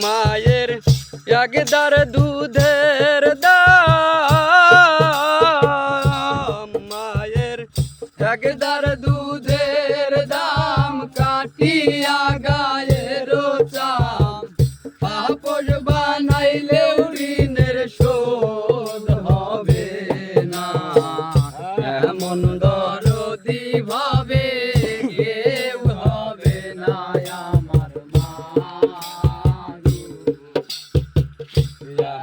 মায়ের একদার দুধের দাম, মায়ের একদার দুধের দাম কাটিয়া গায়ের চাম, পাপড় বানাইলে ঋণের শোধ হবে না। এমন দরদি ভাবে কেউ হবে না আমার মা,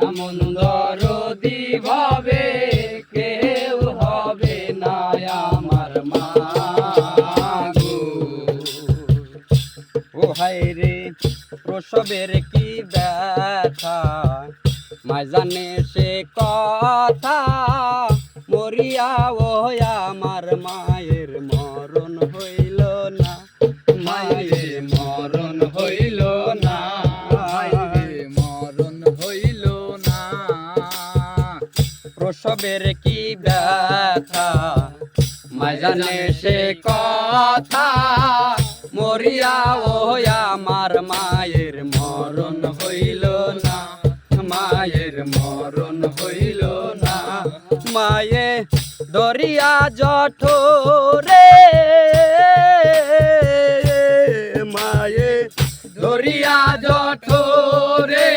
এমন দরদি ভাবে কেউ হবে না আমার মা গো। ও হায় রে প্রসবের কি ব্যথা, মা জানে সে কথা, মরিয়া ও আমার মায়ের মরণ হইল না, মায়ের মরণ হইল না, মায়ের মরণ হইল না। প্রসবের কি ব্যথা, মা জানে সে কথা, মরিয়া ও আমার মায়ের মরণ হইল না, মায়ের মরণ হইল না। মায়ে দরিয়া জঠরে, মায়ে দরিয়া জঠরে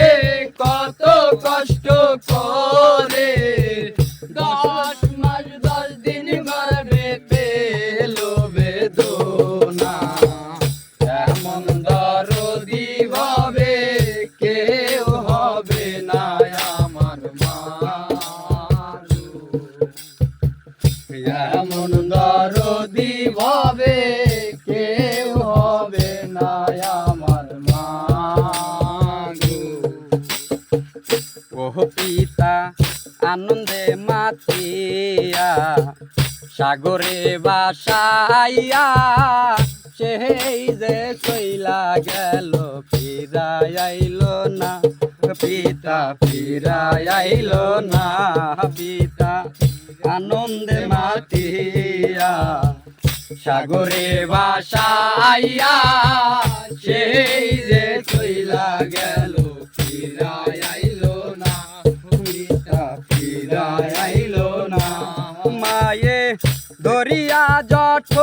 কত কষ্ট করে, 10 মাস 10 দিন গর্ভে পেল বেদনা। এমন দরদি ভাবে কেউ হবে না আমার মা, এমন দরদি ভাবে কেউ হবে না আমার মা গো। ও পিতা আনন্দে মাতিয়া, সাগরে বাসাইয়া, সেই যে চইলা গেল ফিরাই আইল না, পিতা ফিরাই আইল না। পিতা আনন্দে মাতিয়া, সাগরে বাসাইয়া, সেই যে চইলা গেল ফিরাই আইল না, পিতা ফিরাই আইল না। মায়ে দরিয়া জঠ